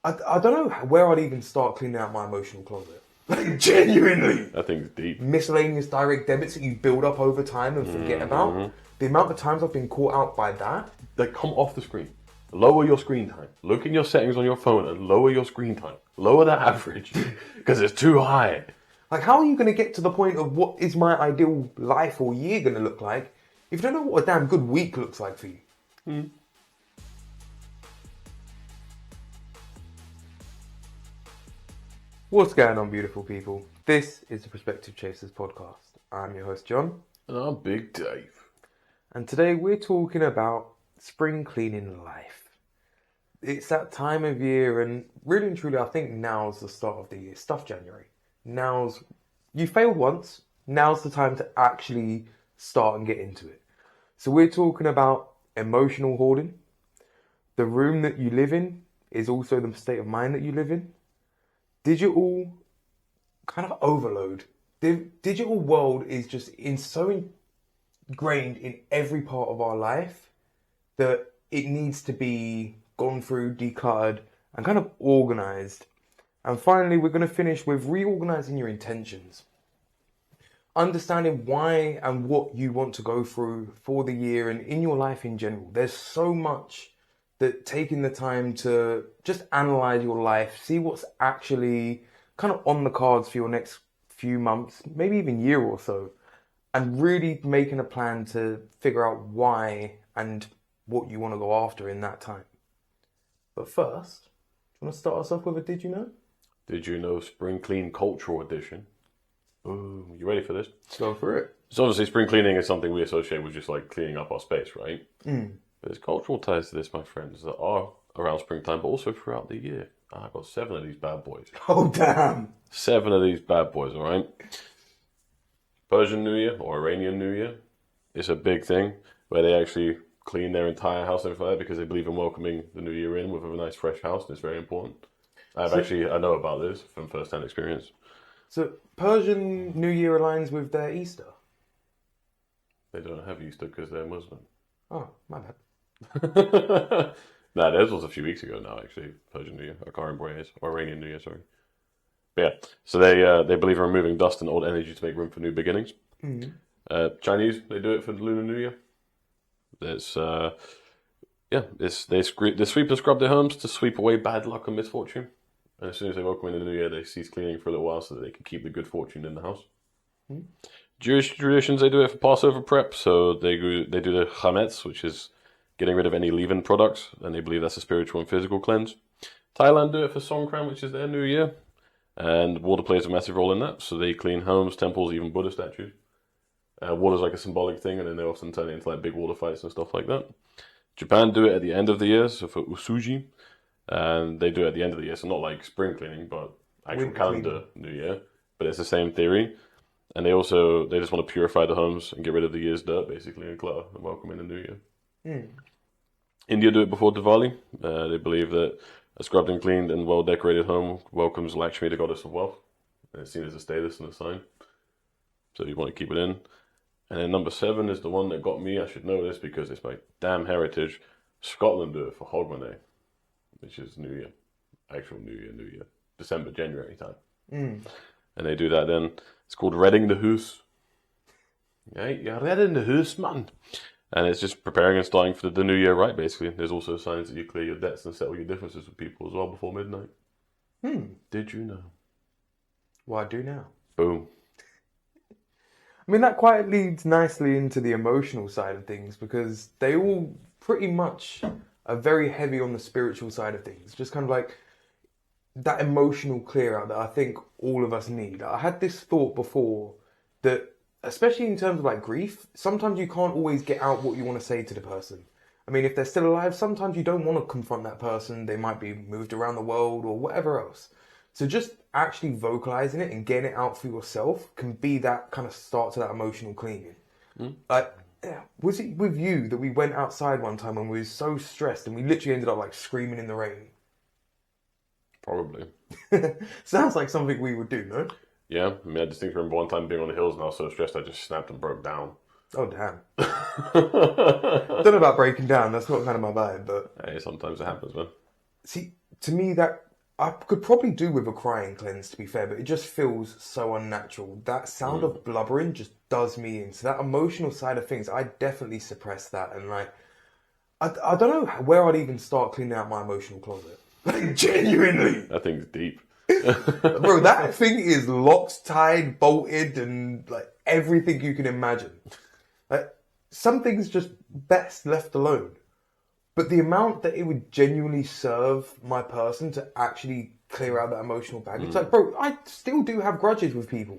I don't know where I'd even start cleaning out my emotional closet. Like, genuinely. That thing's deep. Miscellaneous direct debits that you build up over time and forget about. The amount of times I've been caught out by that. Like, come off the screen. Lower your screen time. Look in your settings on your phone and lower your screen time. Lower the average because it's too high. Like, how are you going to get to the point of what is my ideal life or year going to look like if you don't know what a damn good week looks like for you? What's going on, beautiful people? This is the Perspective Chasers podcast. I'm your host, John. And I'm Big Dave. And today we're talking about spring cleaning life. It's that time of year, and really and truly, I think now's the start of the year. Stuff January. You failed once, now's the time to actually start and get into it. So we're talking about emotional hoarding. The room that you live in is also the state of mind that you live in. Digital kind of overload. The digital world is just so ingrained in every part of our life that it needs to be gone through, decluttered, and kind of organized. And finally, we're going to finish with reorganizing your intentions. Understanding why and what you want to go through for the year and in your life in general. There's so much that taking the time to just analyze your life, see what's actually kind of on the cards for your next few months, maybe even year or so, and really making a plan to figure out why and what you want to go after in that time. But first, do you want to start us off with a Did You Know? Did you know Spring Clean Cultural Edition? Ooh, you ready for this? Let's go for it. So obviously spring cleaning is something we associate with just like cleaning up our space, right? But there's cultural ties to this, my friends, that are around springtime, but also throughout the year. I've got 7 of these bad boys. Oh, damn. 7 of these bad boys, all right? Persian New Year or Iranian New Year is a big thing where they actually clean their entire house and everything like that because they believe in welcoming the new year in with a nice fresh house, and it's very important. I know about this from first-hand experience. So Persian New Year aligns with their Easter? They don't have Easter because they're Muslim. Oh, my bad. Nah, theirs was a few weeks ago now, actually. Persian New Year. I can't remember what it is. Or Iranian New Year, sorry. But yeah, so they believe in removing dust and old energy to make room for new beginnings. Chinese, they do it for the Lunar New Year. There's, they sweep and scrub their homes to sweep away bad luck and misfortune. And as soon as they welcome in the new year, they cease cleaning for a little while so that they can keep the good fortune in the house. Jewish traditions, they do it for Passover prep. So they do the chametz, which is getting rid of any leaven products. And they believe that's a spiritual and physical cleanse. Thailand do it for Songkran, which is their new year. And water plays a massive role in that. So they clean homes, temples, even Buddha statues. Water's like a symbolic thing, and then they often turn it into like big water fights and stuff like that. Japan do it at the end of the year, so for Usuji. And they do it at the end of the year, so not like spring cleaning, but actual calendar New Year. But it's the same theory. And they just want to purify the homes and get rid of the year's dirt, basically, and clutter, and welcome in the New Year. India do it before Diwali. They believe that a scrubbed and cleaned and well-decorated home welcomes Lakshmi, the goddess of wealth. And it's seen as a status and a sign. So you want to keep it in. And then number 7 is the one that got me. I should know this because it's my damn heritage. Scotland do it for Hogmanay, which is New Year. Actual New Year. December, January time. And they do that then. It's called Redding the Hoose. Yeah, you're redding the hoose, man. And it's just preparing and starting for the new year right, basically. There's also signs that you clear your debts and settle your differences with people as well before midnight. Did you know? Well, I do now. Boom. I mean, that quite leads nicely into the emotional side of things because they all pretty much are very heavy on the spiritual side of things. Just kind of like that emotional clear out that I think all of us need. I had this thought before that, especially in terms of like grief, sometimes you can't always get out what you want to say to the person. I mean, if they're still alive, sometimes you don't want to confront that person. They might be moved around the world or whatever else. So just actually vocalizing it and getting it out for yourself can be that kind of start to that emotional cleaning. Like, was it with you that we went outside one time when we were so stressed and we literally ended up like screaming in the rain? Probably. Sounds like something we would do, no? Yeah, I mean, I distinctly remember one time being on the hills and I was so stressed I just snapped and broke down. Oh, damn. Don't know about breaking down, that's not kind of my vibe, but... Hey, sometimes it happens, man. See, to me, that I could probably do with a crying cleanse, to be fair, but it just feels so unnatural. That sound of blubbering just does me in. So that emotional side of things, I definitely suppress that. And like, I don't know where I'd even start cleaning out my emotional closet. Like, genuinely. That thing's deep. Bro, that thing is locked, tied, bolted, and like everything you can imagine. Like, some things just best left alone. But the amount that it would genuinely serve my person to actually clear out that emotional baggage, like, bro, I still do have grudges with people.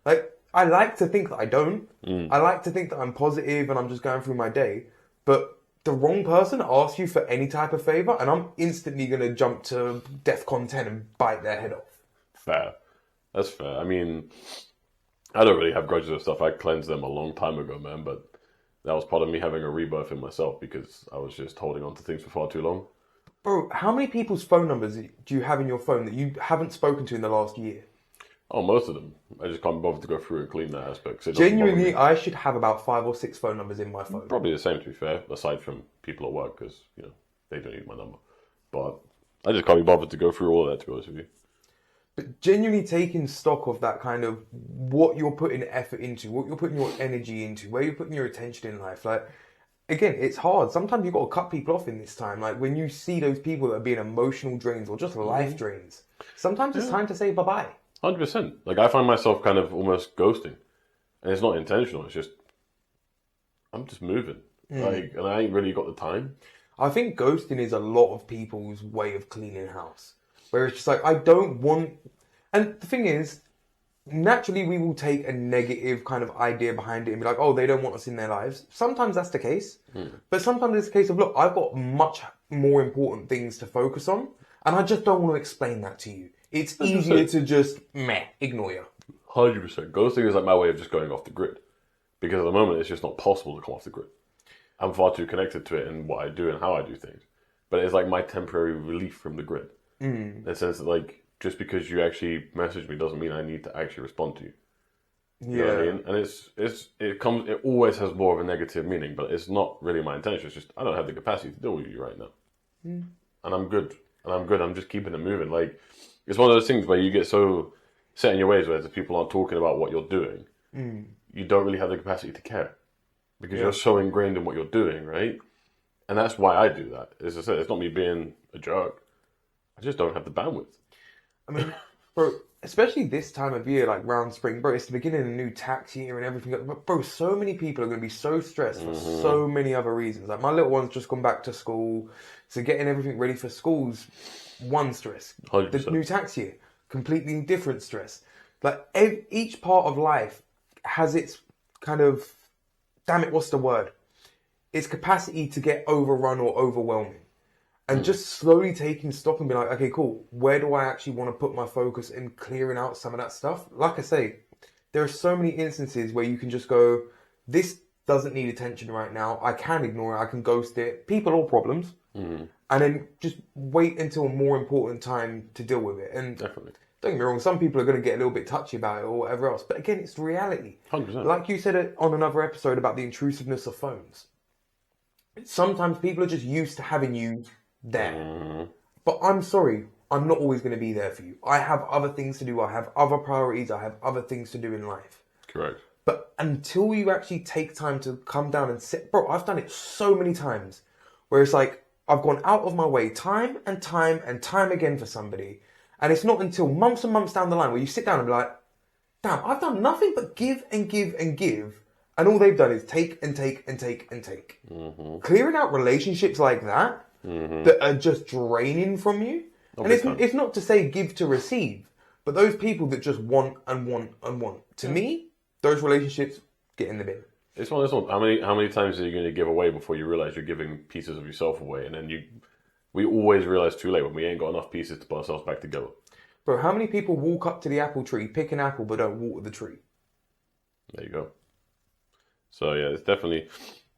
Like, I like to think that I don't. I like to think that I'm positive and I'm just going through my day. But the wrong person asks you for any type of favor, and I'm instantly going to jump to DEFCON 10 and bite their head off. Fair. That's fair. I mean, I don't really have grudges and stuff. I cleansed them a long time ago, man, but that was part of me having a rebirth in myself because I was just holding on to things for far too long. Bro, how many people's phone numbers do you have in your phone that you haven't spoken to in the last year? Oh, most of them. I just can't bother to go through and clean that aspect. So it doesn't bother Genuinely, me. I should have about 5 or 6 phone numbers in my phone. Probably the same, to be fair, aside from people at work because, you know, they don't need my number. But I just can't be bothered to go through all of that, to be honest with you. But genuinely taking stock of that kind of what you're putting effort into, what you're putting your energy into, where you're putting your attention in life. Like, again, it's hard. Sometimes you've got to cut people off in this time. Like, when you see those people that are being emotional drains or just life drains, sometimes it's time to say bye-bye. 100%. Like, I find myself kind of almost ghosting. And it's not intentional. It's just, I'm just moving. Like, and I ain't really got the time. I think ghosting is a lot of people's way of cleaning house. Where it's just like, I don't want... And the thing is, naturally we will take a negative kind of idea behind it and be like, oh, they don't want us in their lives. Sometimes that's the case. But sometimes it's a case of, look, I've got much more important things to focus on. And I just don't want to explain that to you. It's 100%. easier to just, ignore you. 100%. Ghosting is like my way of just going off the grid. Because at the moment, it's just not possible to come off the grid. I'm far too connected to it in what I do and how I do things. But it's like my temporary relief from the grid. In the sense that, like, just because you actually message me doesn't mean I need to actually respond to you. You know what I mean? And it always has more of a negative meaning, but it's not really my intention. It's just, I don't have the capacity to deal with you right now. And I'm good. I'm just keeping it moving. Like, it's one of those things where you get so set in your ways where if people aren't talking about what you're doing, you don't really have the capacity to care. Because you're so ingrained in what you're doing, right? And that's why I do that. As I said, it's not me being a jerk. I just don't have the bandwidth. I mean, bro, especially this time of year, like round spring, bro, it's the beginning of a new tax year and everything. But bro, so many people are going to be so stressed for so many other reasons. Like, my little one's just gone back to school. So getting everything ready for school's one stress. 100%. The new tax year, completely different stress. Like, each part of life has its kind of, damn it, what's the word? Its capacity to get overrun or overwhelming. And just slowly taking stock and be like, okay, cool, where do I actually want to put my focus in clearing out some of that stuff? Like I say, there are so many instances where you can just go, this doesn't need attention right now. I can ignore it. I can ghost it. People or problems. And then just wait until a more important time to deal with it. And Definitely. don't get me wrong, some people are going to get a little bit touchy about it or whatever else. But again, it's reality. 100%. Like you said it on another episode about the intrusiveness of phones. Sometimes people are just used to having you there. But I'm sorry, I'm not always going to be there for you. I have other things to do. I have other priorities. I have other things to do in life. Correct. But until you actually take time to come down and sit, bro, I've done it so many times where it's like, I've gone out of my way time and time and time again for somebody. And it's not until months and months down the line where you sit down and be like, damn, I've done nothing but give and give and give. And all they've done is take and take and take and take. Clearing out relationships like that, that are just draining from you. And it's not to say give to receive, but those people that just want and want and want. To me, those relationships get in the bin. It's one of those ones. How many times are you going to give away before you realize you're giving pieces of yourself away? And then we always realize too late when we ain't got enough pieces to put ourselves back together. Bro, how many people walk up to the apple tree, pick an apple, but don't water the tree? There you go. So yeah,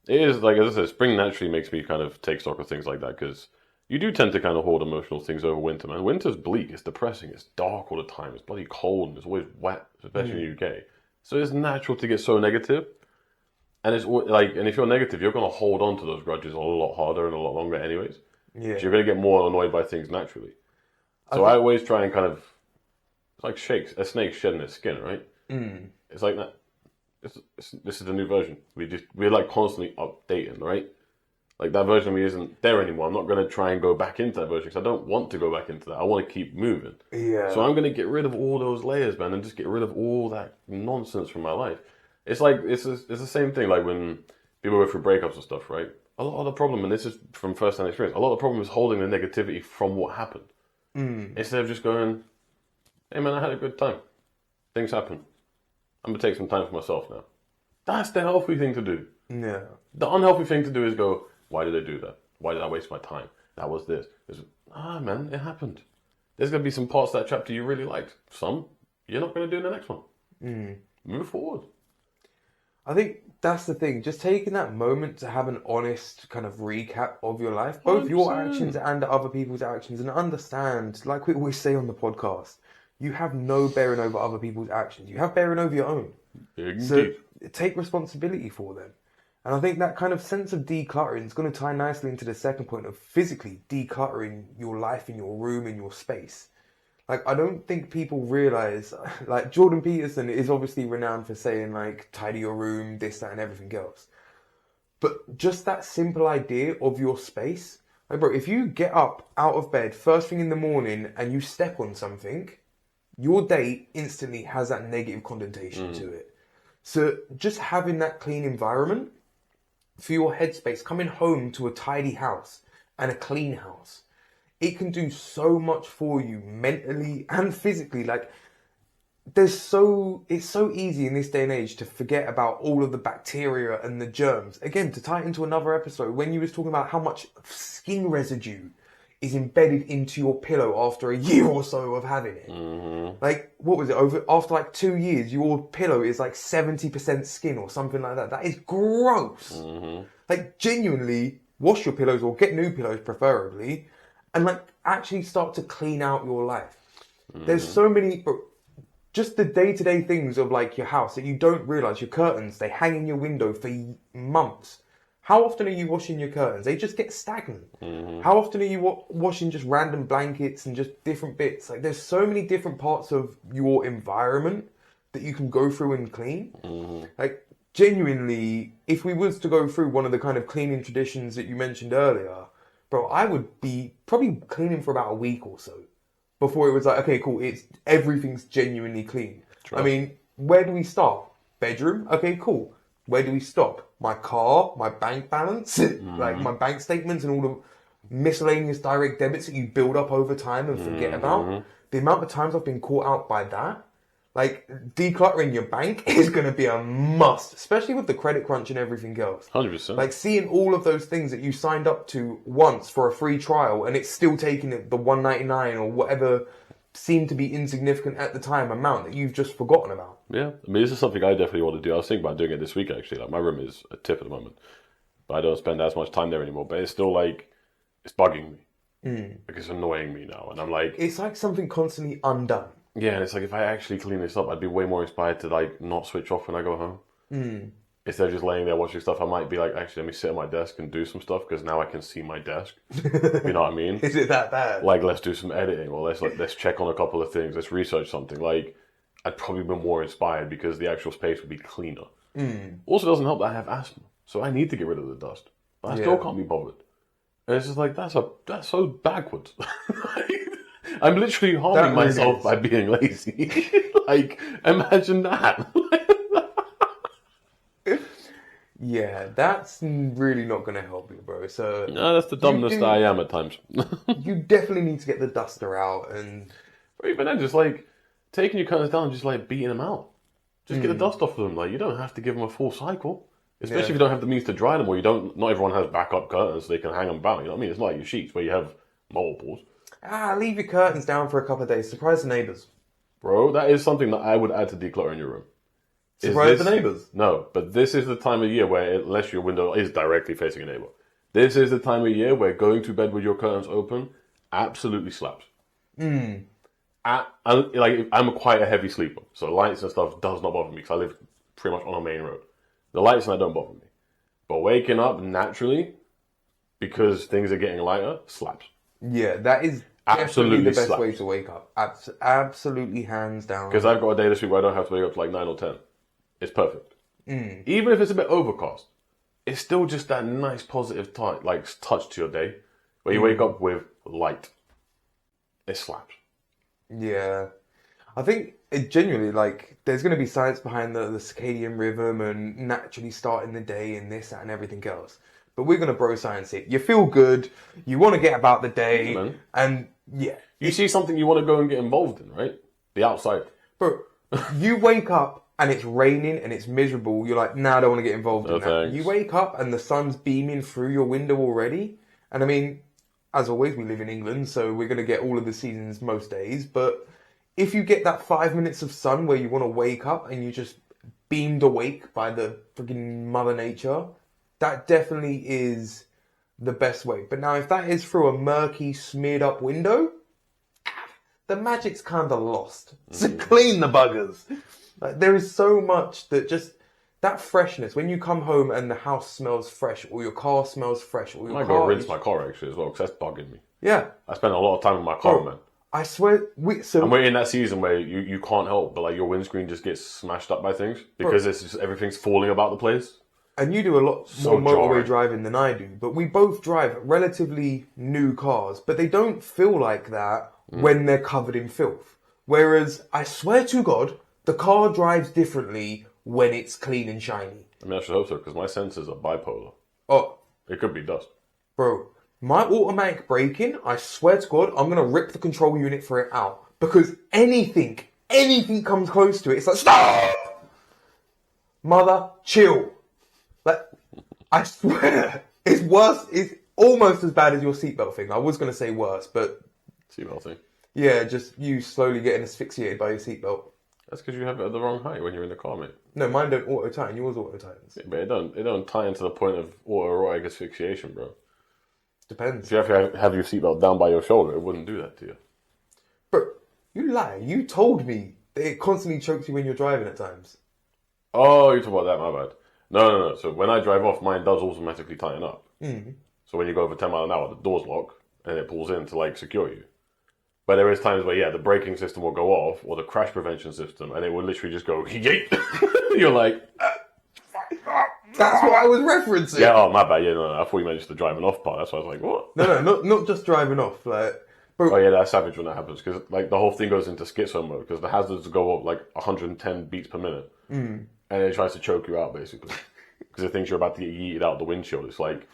it is, like, as I said, spring naturally makes me kind of take stock of things like that, because you do tend to kind of hoard emotional things over winter, man. Winter's bleak, it's depressing, it's dark all the time, it's bloody cold, and it's always wet, especially in the UK. So it's natural to get so negative. And it's like, and if you're negative, you're going to hold on to those grudges a lot harder and a lot longer anyways. Yeah. So you're going to get more annoyed by things naturally. So I always try and kind of, it's like a snake shedding its skin, right? Mm. It's like that. This is the new version. We're like constantly updating, right? Like that version of me isn't there anymore. I'm not going to try and go back into that version because I don't want to go back into that. I want to keep moving. Yeah. So I'm going to get rid of all those layers, man, and just get rid of all that nonsense from my life. It's like it's the same thing. Like when people go through breakups and stuff, right? A lot of the problem, and this is from first-hand experience, a lot of the problem is holding the negativity from what happened instead of just going, "Hey, man, I had a good time. Things happen. I'm gonna take some time for myself now." That's the healthy thing to do. Yeah. The unhealthy thing to do is go, "Why did I do that? Why did I waste my time? That was this." Man, it happened. There's gonna be some parts of that chapter you really liked. Some you're not gonna do in the next one. Move forward. I think that's the thing. Just taking that moment to have an honest kind of recap of your life, both your 100%. actions and other people's actions, and understand, like we always say on the podcast, you have no bearing over other people's actions. You have bearing over your own. Indeed. So take responsibility for them. And I think that kind of sense of decluttering is going to tie nicely into the second point of physically decluttering your life in your room and your space. Like, I don't think people realize, like, Jordan Peterson is obviously renowned for saying, like, tidy your room, this, that, and everything else. But just that simple idea of your space, like, bro, if you get up out of bed first thing in the morning and you step on something, your day instantly has that negative connotation to it. So just having that clean environment for your headspace, coming home to a tidy house and a clean house, it can do so much for you mentally and physically. Like, it's so easy in this day and age to forget about all of the bacteria and the germs. Again, to tie it into another episode, when you was talking about how much skin residue is embedded into your pillow after a year or so of having it. Like, what was it? After like 2 years, your pillow is like 70% skin or something like that. That is gross. Like, genuinely, wash your pillows or get new pillows preferably, and like actually start to clean out your life. There's so many, just the day-to-day things of like your house that you don't realize. Your curtains, they hang in your window for months. How often are you washing your curtains? They just get stagnant. How often are you washing just random blankets and just different bits? Like, there's so many different parts of your environment that you can go through and clean. Like, genuinely, if we was to go through one of the kind of cleaning traditions that you mentioned earlier, bro, I would be probably cleaning for about a week or so before it was like, okay, cool, everything's genuinely clean. True. I mean, where do we start? Bedroom? Okay, cool. Where do we stop? My car, my bank balance, like my bank statements and all the miscellaneous direct debits that you build up over time and forget about. The amount of times I've been caught out by that. Like, decluttering your bank is going to be a must, especially with the credit crunch and everything else. 100%. Like, seeing all of those things that you signed up to once for a free trial and it's still taking the $1.99 or whatever seemed to be insignificant at the time amount that you've just forgotten about. Yeah, I mean, this is something I definitely want to do. I was thinking about doing it this week, actually. Like, my room is a tip at the moment, but I don't spend as much time there anymore. But it's still like, it's bugging me. Like, it's annoying me now. And I'm like... It's like something constantly undone. Yeah, and it's like, if I actually clean this up, I'd be way more inspired to, like, not switch off when I go home. Instead of just laying there watching stuff, I might be like, actually, let me sit at my desk and do some stuff, because now I can see my desk. You know what I mean? Is it that bad? Like, let's do some editing, or let's check on a couple of things, let's research something. Like, I'd probably be more inspired because the actual space would be cleaner. Also, it doesn't help that I have asthma, so I need to get rid of the dust. But I still can't be bothered. And it's just like, that's so backwards. I'm literally harming myself by being lazy. Like, imagine that. Yeah, that's really not going to help you, bro. So no, that's the dumbness that I am at times. You definitely need to get the duster out and... But even then, just like, taking your curtains down and just like beating them out. Just get the dust off of them. Like, you don't have to give them a full cycle. Especially if you don't have the means to dry them, or not everyone has backup curtains so they can hang them about. You know what I mean? It's not like your sheets where you have multiples. Leave your curtains down for a couple of days. Surprise the neighbours. Bro, that is something that I would add to decluttering your room. Surprise the neighbours? No, but this is the time of year where, unless your window is directly facing a neighbour, this is the time of year where going to bed with your curtains open absolutely slaps. I'm quite a heavy sleeper, so lights and stuff does not bother me because I live pretty much on a main road. The lights and that don't bother me. But waking up naturally, because things are getting lighter, slaps. Yeah, that is Definitely the Absolutely best way slaps. to wake up. Absolutely hands down. Because I've got a day this week where I don't have to wake up to like 9 or 10. It's perfect. Even if it's a bit overcast, it's still just that nice positive touch to your day where you wake up with light. It slaps. Yeah. I think it genuinely, like, there's going to be science behind the circadian rhythm and naturally starting the day and this, that, and everything else. But we're going to bro science it. You feel good, you want to get about the day, Yeah, man. and yeah. You see something you want to go and get involved in, right? The outside. Bro, you wake up and it's raining and it's miserable. You're like, nah, I don't want to get involved No in that. thanks. You wake up and the sun's beaming through your window already. And I mean, as always, we live in England, so we're going to get all of the seasons most days. But if you get that 5 minutes of sun where you want to wake up and you just beamed awake by the freaking Mother Nature, that definitely is the best way. But now, if that is through a murky, smeared up window, the magic's kind of lost. So clean the buggers. Like, there is so much that just that freshness. When you come home and the house smells fresh, or your car smells fresh, or I your might car go rinse my car actually as well because that's bugging me. yeah. I spend a lot of time in my car, man. I swear, And we're in that season where you can't help but like your windscreen just gets smashed up by things because it's just everything's falling about the place. and you do a lot So more motorway jarring. driving than I do, but we both drive relatively new cars, but they don't feel like that when they're covered in filth. Whereas, I swear to God, the car drives differently when it's clean and shiny. I mean, I should hope so because my sensors are bipolar. Oh, It could be dust. bro, my automatic braking, I swear to God, I'm going to rip the control unit for it out. Because anything comes close to it, it's like, stop! Mother, chill. Like, I swear, it's worse, it's almost as bad as your seatbelt thing. I was going to say worse, but Seatbelt thing. yeah, just you slowly getting asphyxiated by your seatbelt. That's because you have it at the wrong height when you're in the car, mate. No, mine don't auto-tighten, yours auto-tightens. Yeah, but it don't tie into the point of autoerotic asphyxiation, bro. Depends. If you have to have your seatbelt down by your shoulder, it wouldn't do that to you. Bro, you lie. You told me that it constantly chokes you when you're driving at times. Oh, you're talking about that, my bad. No. So when I drive off, mine does automatically tighten up. So when you go over 10 miles an hour, the doors lock and it pulls in to like secure you. But there is times where, yeah, the braking system will go off or the crash prevention system and it will literally just go, yeet. You're like, That's what I was referencing. yeah, oh, my bad. Yeah, no, I thought you meant just the driving off part. That's why I was like, what? No, not just driving off. Like, bro, Oh, yeah, that's savage when that happens because like the whole thing goes into schizo mode because the hazards go up like 110 beats per minute. And it tries to choke you out basically because it thinks you're about to get yeeted out the windshield. It's like,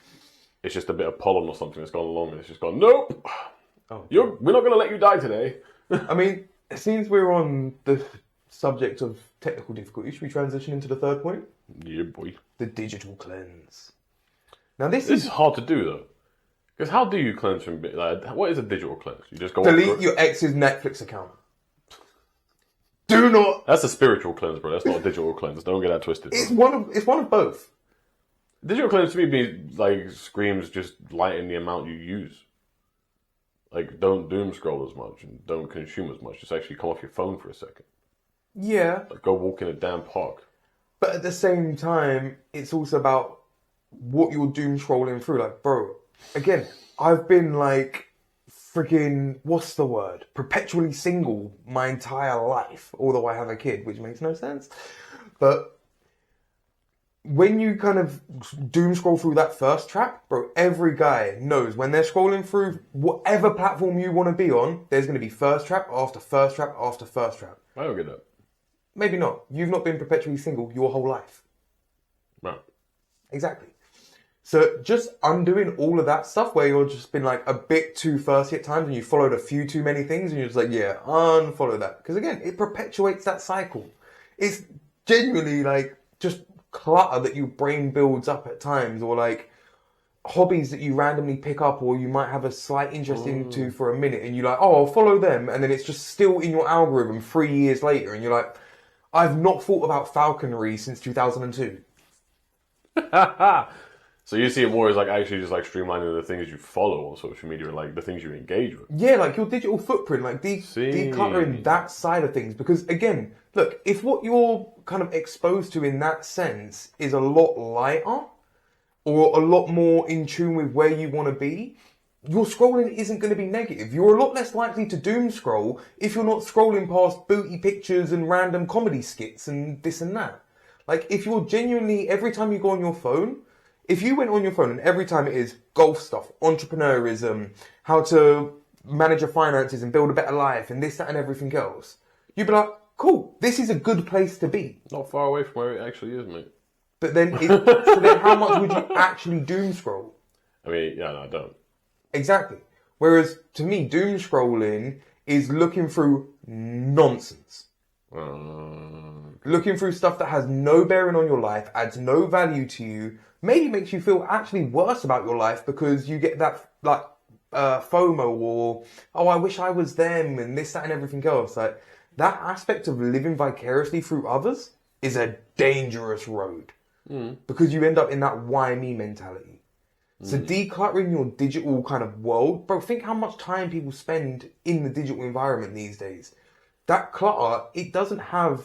it's just a bit of pollen or something that's gone along and it's just gone, nope. Oh, We're not going to let you die today. I mean, since we're on the subject of technical difficulty, should we transition into the third point? Yeah, boy. The digital cleanse. Now, this This is is hard to do though. Because how do you cleanse from, like, what is a digital cleanse? You just go delete your ex's Netflix account. Do not. That's a spiritual cleanse, bro. That's not a digital cleanse. Don't get that twisted. Bro. It's one of both. Digital cleanse to me means like screams just lighten the amount you use. Like don't doom scroll as much and don't consume as much. Just actually come off your phone for a second. Yeah, Like go walk in a damn park. but at the same time, it's also about what you're doom scrolling through. Like, bro, again, I've been like freaking, what's the word? Perpetually single my entire life, although I have a kid, which makes no sense. But when you kind of doom scroll through that first trap, bro, every guy knows when they're scrolling through whatever platform you want to be on, there's going to be first trap after first trap after first trap. I don't get that. Maybe not. You've not been perpetually single your whole life. No. Exactly. So just undoing all of that stuff where you're just been like a bit too thirsty at times and you followed a few too many things and you're just like, yeah, unfollow that. Because again, it perpetuates that cycle. It's genuinely like just clutter that your brain builds up at times, or like hobbies that you randomly pick up or you might have a slight interest into for a minute and you're like, oh, I'll follow them, and then it's just still in your algorithm 3 years later and you're like, I've not thought about falconry since 2002. So you see it more as like actually just like streamlining the things you follow on social media and like the things you engage with. Yeah, like your digital footprint, like decluttering that side of things. Because again, look, if what you're kind of exposed to in that sense is a lot lighter or a lot more in tune with where you want to be, your scrolling isn't going to be negative. You're a lot less likely to doom scroll if you're not scrolling past booty pictures and random comedy skits and this and that. Like, if you're genuinely, every time you go on your phone, if you went on your phone and every time it is golf stuff, entrepreneurism, how to manage your finances and build a better life and this, that and everything else, you'd be like, cool, this is a good place to be. Not far away from where it actually is, mate. But then, so then how much would you actually doom scroll? I mean, yeah, no, I don't. Exactly. Whereas, to me, doom scrolling is looking through nonsense. Looking through stuff that has no bearing on your life, adds no value to you, maybe makes you feel actually worse about your life because you get that, like, FOMO or, oh, I wish I was them and this, that and everything else. Like, that aspect of living vicariously through others is a dangerous road. Because you end up in that why me mentality. So decluttering your digital kind of world, bro, think how much time people spend in the digital environment these days. That clutter, it doesn't have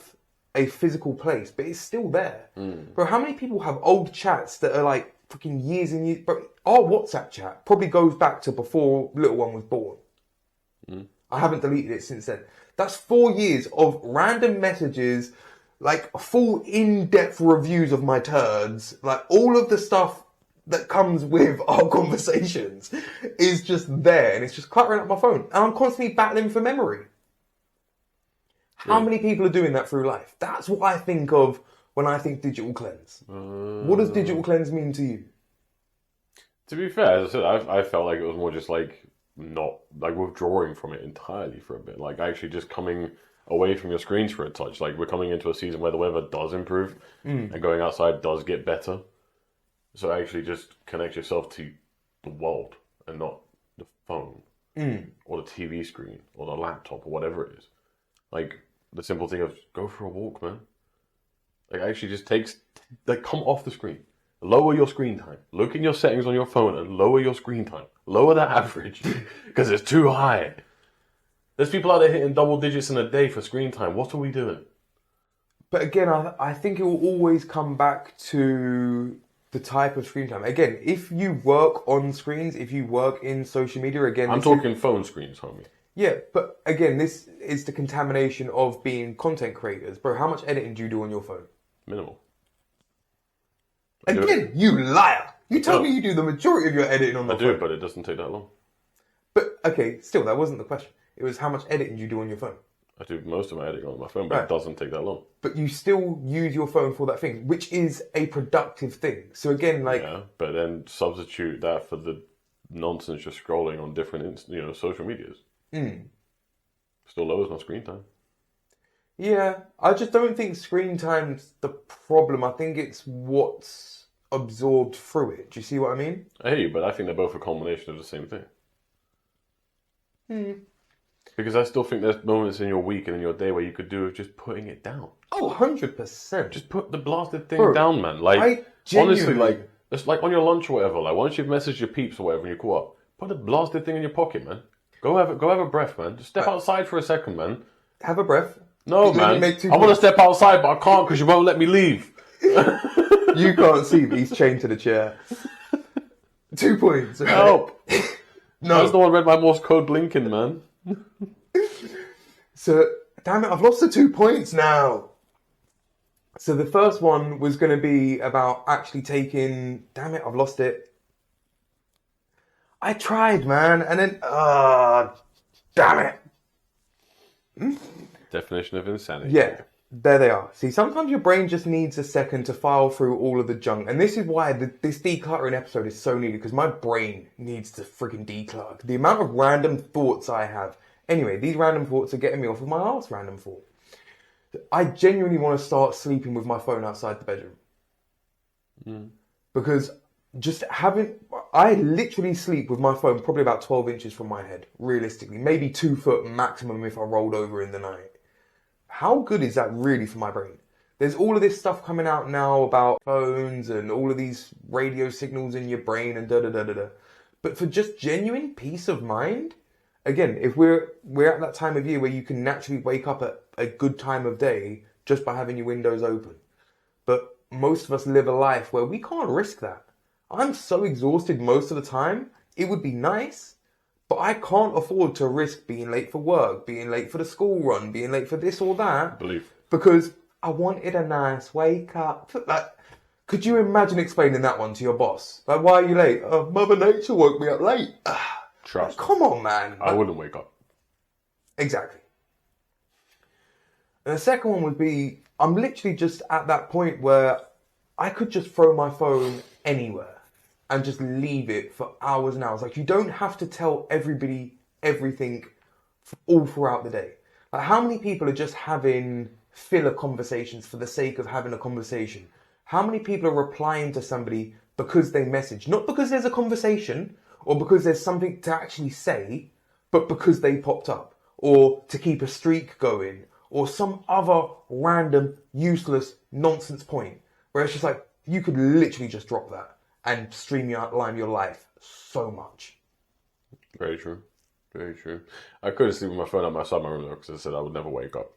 a physical place, but it's still there. Bro, how many people have old chats that are like fucking years and years? Bro, our WhatsApp chat probably goes back to before little one was born. I haven't deleted it since then. That's 4 years of random messages, like full in-depth reviews of my turds, like all of the stuff that comes with our conversations is just there and it's just cluttering up my phone. And I'm constantly battling for memory. How many people are doing that through life? That's what I think of when I think digital cleanse. What does digital cleanse mean to you? To be fair, as I said, I felt like it was more just like not like withdrawing from it entirely for a bit. Like actually just coming away from your screens for a touch. Like we're coming into a season where the weather does improve and going outside does get better. So actually just connect yourself to the world and not the phone or the TV screen or the laptop or whatever it is. Like the simple thing of go for a walk, man. Like actually just come off the screen. Lower your screen time. Look in your settings on your phone and lower your screen time. Lower that average because it's too high. There's people out there hitting double digits in a day for screen time. What are we doing? But again, I think it will always come back to the type of screen time. Again, if you work on screens, if you work in social media, again... I'm talking phone screens, homie. Yeah, but again, this is the contamination of being content creators. Bro, how much editing do you do on your phone? Minimal. Again, you liar! You tell me you do the majority of your editing on the phone. I do, but it doesn't take that long. But, okay, still, that wasn't the question. It was how much editing do you do on your phone? I do most of my editing on my phone, but it doesn't take that long. But you still use your phone for that thing, which is a productive thing. So again, like... Yeah, but then substitute that for the nonsense you're scrolling on different, social medias. Still lowers my screen time. Yeah, I just don't think screen time's the problem. I think it's what's absorbed through it. Do you see what I mean? I hear you, but I think they're both a combination of the same thing. Because I still think there's moments in your week and in your day where you could do with just putting it down. Oh, 100%. Just put the blasted thing down, man. Like, honestly, like, it's like on your lunch or whatever. Like, once you've messaged your peeps or whatever and you call up, put the blasted thing in your pocket, man. Go have a breath, man. Just step outside for a second, man. Have a breath. No, man. I want to step outside, but I can't because you won't let me leave. You can't see, but he's chained to the chair. 2 points. Right? Help. No. That's the one read my Morse code blinking, man. So, damn it, I've lost the 2 points now. So the first one was going to be about actually taking... Damn it, I've lost it. I tried, man, and then... damn it. Definition of insanity. Yeah, there they are. See, sometimes your brain just needs a second to file through all of the junk. And this is why this decluttering episode is so needed, because my brain needs to freaking declutter. The amount of random thoughts I have. Anyway, these random thoughts are getting me off of my last random thought. I genuinely want to start sleeping with my phone outside the bedroom. Because I literally sleep with my phone probably about 12 inches from my head, realistically. Maybe 2 foot maximum if I rolled over in the night. How good is that really for my brain? There's all of this stuff coming out now about phones and all of these radio signals in your brain and da-da-da-da-da. But for just genuine peace of mind, again, if we're at that time of year where you can naturally wake up at a good time of day just by having your windows open. But most of us live a life where we can't risk that. I'm so exhausted most of the time. it would be nice, but I can't afford to risk being late for work, being late for the school run, being late for this or that, Believe. because I wanted a nice wake up. Like, could you imagine explaining that one to your boss? Like, why are you late? Mother Nature woke me up late. Trust. Come on, man. I wouldn't wake up. Exactly. And the second one would be, I'm literally just at that point where I could just throw my phone anywhere and just leave it for hours and hours. Like, you don't have to tell everybody everything all throughout the day. Like, how many people are just having filler conversations for the sake of having a conversation? How many people are replying to somebody because they message? Not because there's a conversation or because there's something to actually say, but because they popped up, or to keep a streak going, or some other random, useless, nonsense point where it's just like, you could literally just drop that and streamline your life so much. Very true. Very true. I couldn't sleep with my phone outside my room though, because I said I would never wake up.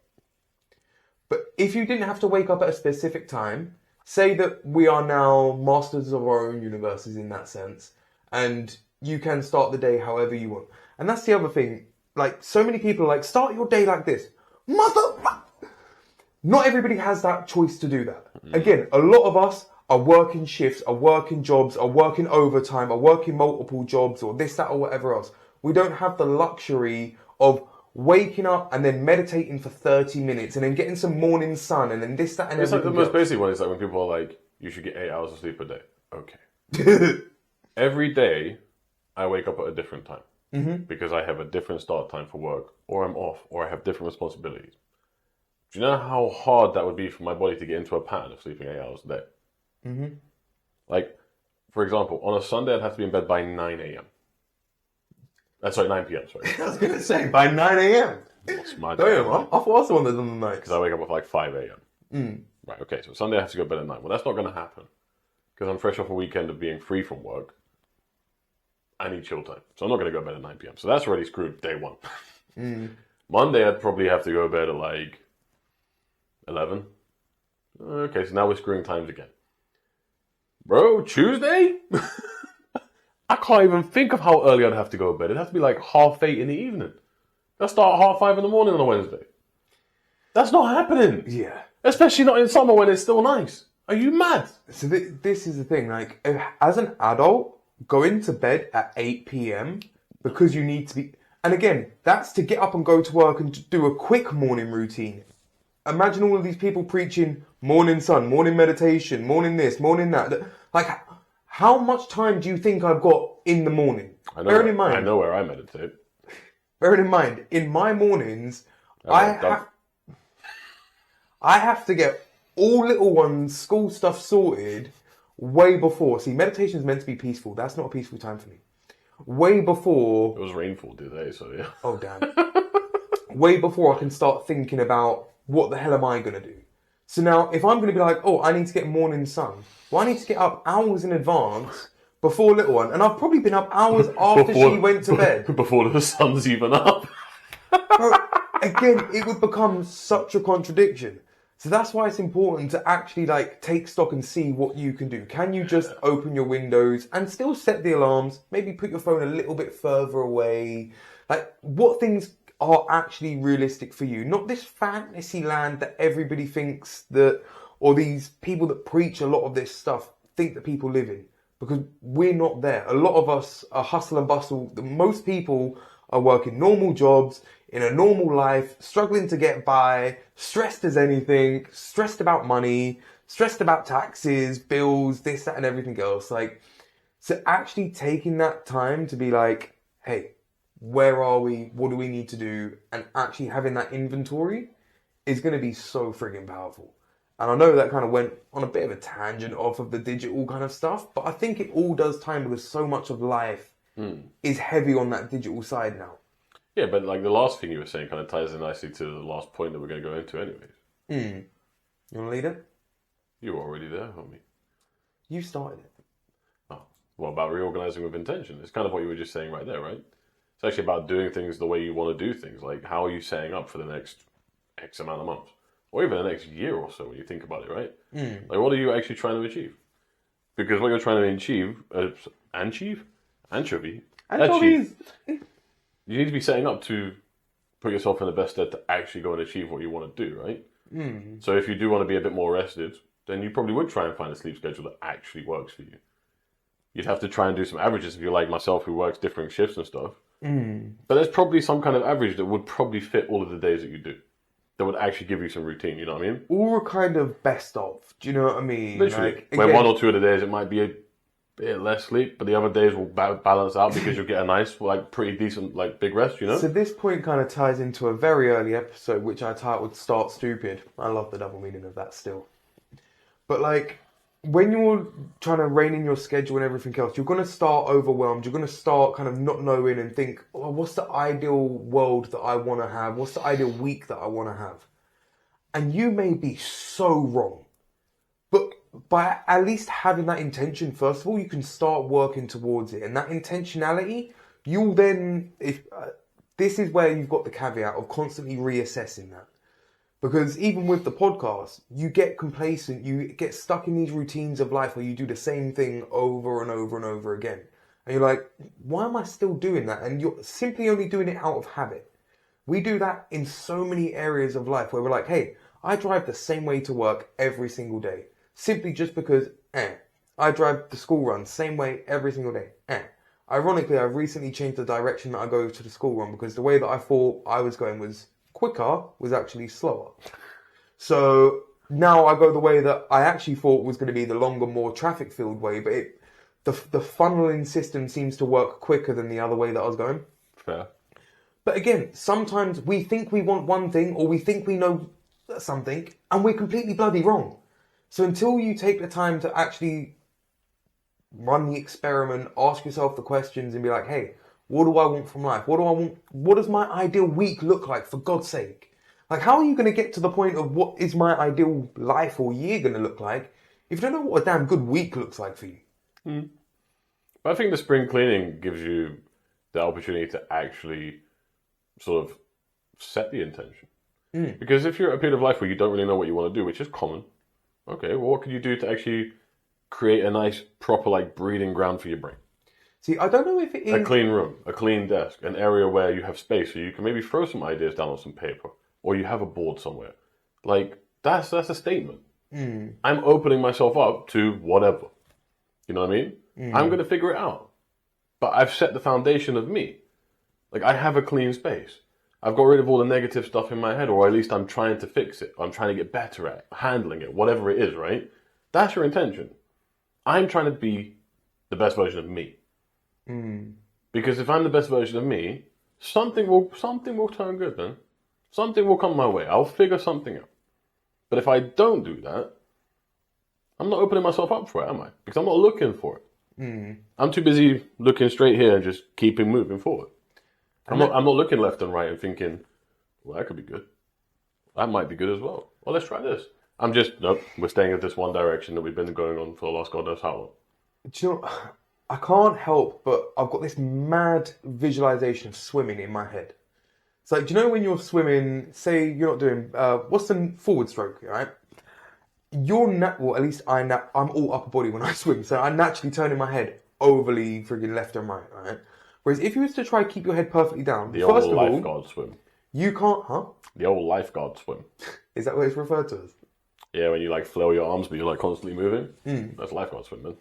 But if you didn't have to wake up at a specific time, say that we are now masters of our own universes in that sense, and you can start the day however you want. And that's the other thing. Like, so many people are like, start your day like this. Not everybody has that choice to do that. Again, a lot of us are working shifts, are working jobs, are working overtime, are working multiple jobs, or this, that, or whatever else. We don't have the luxury of waking up and then meditating for 30 minutes and then getting some morning sun and then this, that, and It's like the everything most else. basic one is like when people are like, you should get 8 hours of sleep a day. Okay. Every day, I wake up at a different time. Because I have a different start time for work, or I'm off, or I have different responsibilities. Do you know how hard that would be for my body to get into a pattern of sleeping 8 hours a day? Like, for example, on a Sunday, I'd have to be in bed by 9 a.m. Sorry, 9 p.m., sorry. I was going to say, by 9 a.m. What's my Damn, day? I thought I was the one that's on the night. Because I wake up at like 5 a.m. Right, okay, so Sunday I have to go to bed at 9. Well, that's not going to happen. Because I'm fresh off a weekend of being free from work. I need chill time. So I'm not going to go to bed at 9 p.m. So that's already screwed day one. Monday, I'd probably have to go to bed at like 11. Okay, so now we're screwing times again. Bro, Tuesday? I can't even think of how early I'd have to go to bed. It'd have to be like 8:30 in the evening. I'll start at 5:30 in the morning on a Wednesday. That's not happening. Yeah. Especially not in summer when it's still nice. Are you mad? So this is the thing. Like, as an adult, going to bed at 8 p.m. because you need to be... And again, that's to get up and go to work and do a quick morning routine. Imagine all of these people preaching morning sun, morning meditation, morning this, morning that. Like, how much time do you think I've got in the morning? I know where I meditate. Bearing in mind, in my mornings, I have to get all little ones' school stuff sorted way before. See, meditation is meant to be peaceful. That's not a peaceful time for me. Way before... It was rainfall today, so yeah. Oh, damn. Way before I can start thinking about what the hell am I going to do. So now, if I'm going to be like, oh, I need to get morning sun, well, I need to get up hours in advance before little one. And I've probably been up hours after she went to bed. Before the sun's even up. Bro, again, it would become such a contradiction. So that's why it's important to actually like take stock and see what you can do. Can you just open your windows and still set the alarms? Maybe put your phone a little bit further away. Like, what things are actually realistic for you? Not this fantasy land that everybody thinks that, or these people that preach a lot of this stuff think that people live in. Because we're not there. A lot of us are hustle and bustle. Most people are working normal jobs, in a normal life, struggling to get by, stressed as anything, stressed about money, stressed about taxes, bills, this, that, and everything else. Like, so actually taking that time to be like, hey, where are we? What do we need to do? And actually having that inventory is going to be so friggin' powerful. And I know that kind of went on a bit of a tangent off of the digital kind of stuff, but I think it all does time because so much of life is heavy on that digital side now. Yeah, but like the last thing you were saying kind of ties in nicely to the last point that we're going to go into anyways. You want to lead it? You were already there, homie. You started it. Oh, what about reorganizing with intention? It's kind of what you were just saying right there, right? It's actually about doing things the way you want to do things. Like, how are you setting up for the next X amount of months? Or even the next year or so when you think about it, right? Like, what are you actually trying to achieve? Because what you're trying to achieve Anchovy. Anchovies. Actually, you need to be setting up to put yourself in the best stead to actually go and achieve what you want to do, right? So if you do want to be a bit more rested, then you probably would try and find a sleep schedule that actually works for you. You'd have to try and do some averages if you're like myself who works different shifts and stuff. But there's probably some kind of average that would probably fit all of the days that you do. That would actually give you some routine, you know what I mean? All kind of best of. Do you know what I mean? Literally. Like, Where again, 1 or 2 of the days it might be a bit less sleep, but the other days will balance out because you'll get a nice, like, pretty decent, like, big rest, you know? So this point kind of ties into a very early episode, which I titled Start Stupid. I love the double meaning of that still. But like, when you're trying to rein in your schedule and everything else, you're going to start overwhelmed. You're going to start kind of not knowing and think, oh, what's the ideal world that I want to have? What's the ideal week that I want to have? And you may be so wrong. But by at least having that intention, first of all, you can start working towards it. And that intentionality, you'll then, this is where you've got the caveat of constantly reassessing that. Because even with the podcast, you get complacent, you get stuck in these routines of life where you do the same thing over and over and over again. And you're like, why am I still doing that? And you're simply only doing it out of habit. We do that in so many areas of life where we're like, hey, I drive the same way to work every single day. Simply just because, I drive the school run same way every single day. Ironically, I've recently changed the direction that I go to the school run because the way that I thought I was going was quicker, was actually slower. So now I go the way that I actually thought was going to be the longer, more traffic-filled way, but the funneling system seems to work quicker than the other way that I was going. Fair. But again, sometimes we think we want one thing or we think we know something and we're completely bloody wrong. So until you take the time to actually run the experiment, ask yourself the questions and be like, hey, what do I want from life? What do I want? What does my ideal week look like, for God's sake? Like, how are you going to get to the point of what is my ideal life or year going to look like if you don't know what a damn good week looks like for you? But I think the spring cleaning gives you the opportunity to actually sort of set the intention. Because if you're at a period of life where you don't really know what you want to do, which is common, okay, well, what can you do to actually create a nice, proper, like, breeding ground for your brain? See, I don't know if it is... A clean room, a clean desk, an area where you have space so you can maybe throw some ideas down on some paper, or you have a board somewhere. Like, that's a statement. I'm opening myself up to whatever. You know what I mean? I'm going to figure it out. But I've set the foundation of me. Like, I have a clean space. I've got rid of all the negative stuff in my head, or at least I'm trying to fix it. I'm trying to get better at handling it, whatever it is, right? That's your intention. I'm trying to be the best version of me. Because if I'm the best version of me, something will turn good, man. Something will come my way. I'll figure something out. But if I don't do that, I'm not opening myself up for it, am I? Because I'm not looking for it. I'm too busy looking straight here and just keeping moving forward. I'm not looking left and right and thinking, well, that could be good. That might be good as well. Well, let's try this. I'm just, nope, we're staying in this one direction that we've been going on for the last God knows how long. Do you know, I can't help but I've got this mad visualization of swimming in my head. It's like, do you know when you're swimming, say you're not doing, what's the forward stroke, right? Well, at least I'm all upper body when I swim, so I naturally turn in my head overly friggin' left and right? Whereas if you was to try to keep your head perfectly down, The first old of all, lifeguard swim. you can't, The old lifeguard swim. Is that what it's referred to as? Yeah, when you like flail your arms but you're like constantly moving. That's lifeguard swim, man.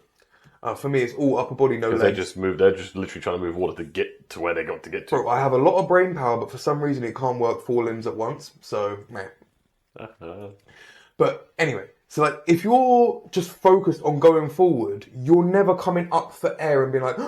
For me, it's all upper body, no legs. They just move. They're just literally trying to move water to get to where they got to get to. Bro, I have a lot of brain power, but for some reason it can't work 4 limbs at once. So, man. But anyway, so like if you're just focused on going forward, you're never coming up for air and being like,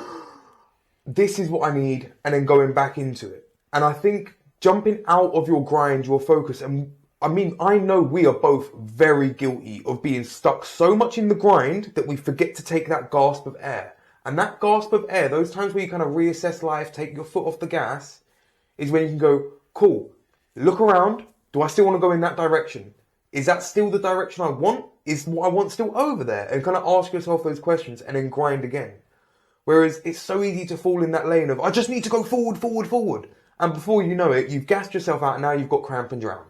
this is what I need, and then going back into it. And I think jumping out of your grind, your focus, and I mean, I know we are both very guilty of being stuck so much in the grind that we forget to take that gasp of air. And that gasp of air, those times where you kind of reassess life, take your foot off the gas, is when you can go, cool, look around. Do I still want to go in that direction? Is that still the direction I want? Is what I want still over there? And kind of ask yourself those questions and then grind again. Whereas it's so easy to fall in that lane of, I just need to go forward, forward, forward. And before you know it, you've gassed yourself out and now you've got cramp and drown.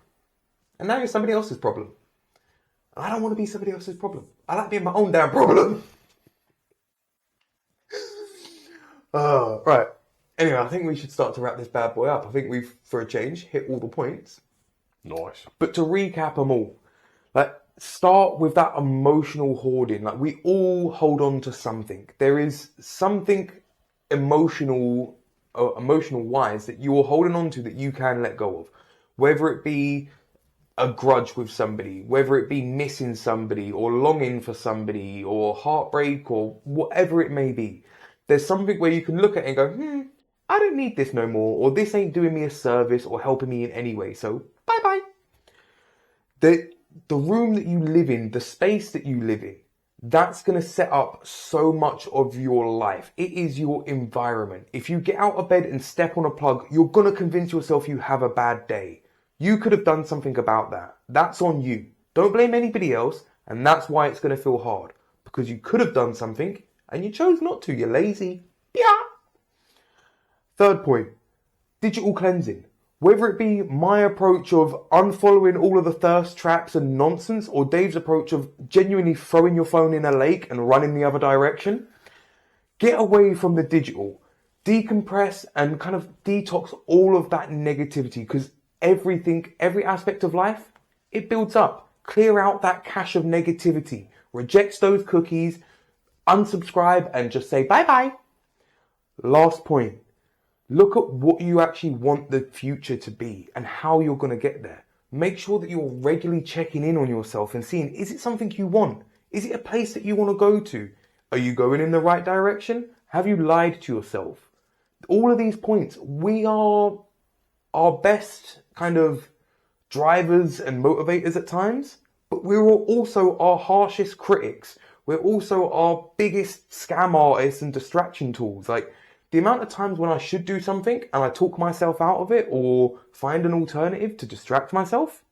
And now you're somebody else's problem. I don't want to be somebody else's problem. I like being my own damn problem. Right. Anyway, I think we should start to wrap this bad boy up. I think we've, for a change, hit all the points. Nice. But to recap them all, like, start with that emotional hoarding. Like, we all hold on to something. There is something emotional, emotional wise, that you're holding on to that you can let go of. Whether it be a grudge with somebody, whether it be missing somebody or longing for somebody or heartbreak or whatever it may be. There's something where you can look at it and go, I don't need this no more, or this ain't doing me a service or helping me in any way, so bye-bye. The room that you live in, the space that you live in, that's going to set up so much of your life. It is your environment. If you get out of bed and step on a plug, you're going to convince yourself you have a bad day. You could have done something about that. That's on you. Don't blame anybody else, and that's why it's going to feel hard. Because you could have done something, and you chose not to. You're lazy. Yeah. Third point, digital cleansing. Whether it be my approach of unfollowing all of the thirst traps and nonsense, or Dave's approach of genuinely throwing your phone in a lake and running the other direction, get away from the digital. Decompress and kind of detox all of that negativity, because everything, every aspect of life, it builds up. Clear out that cache of negativity. Reject those cookies, unsubscribe, and just say bye-bye. Last point. Look at what you actually want the future to be and how you're going to get there. Make sure that you're regularly checking in on yourself and seeing, is it something you want? Is it a place that you want to go to? Are you going in the right direction? Have you lied to yourself? All of these points, we are our best kind of drivers and motivators at times, but we're also our harshest critics. We're also our biggest scam artists and distraction tools. Like, the amount of times when I should do something and I talk myself out of it or find an alternative to distract myself,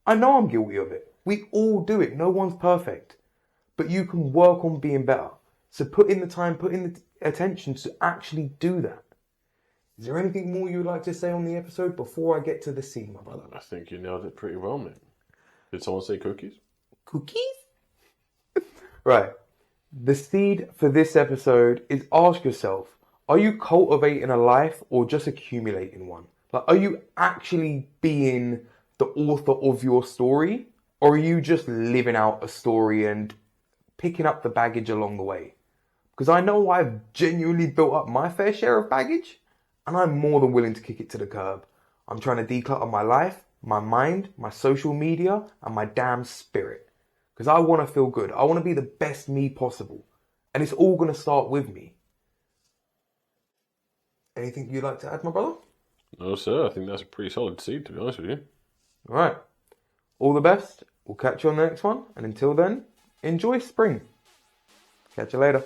I know I'm guilty of it. We all do it. No one's perfect. But you can work on being better. So put in the time, put in the attention to actually do that. Is there anything more you would like to say on the episode before I get to the scene, my brother? I think you nailed it pretty well, mate. Did someone say cookies? Cookies? Right. The seed for this episode is ask yourself, are you cultivating a life or just accumulating one? Like, are you actually being the author of your story? Or are you just living out a story and picking up the baggage along the way? Because I know I've genuinely built up my fair share of baggage, and I'm more than willing to kick it to the curb. I'm trying to declutter my life, my mind, my social media, and my damn spirit. Because I want to feel good. I want to be the best me possible. And it's all going to start with me. Anything you'd like to add, my brother? No, sir. I think that's a pretty solid seed, to be honest with you. All right. All the best. We'll catch you on the next one. And until then, enjoy spring. Catch you later.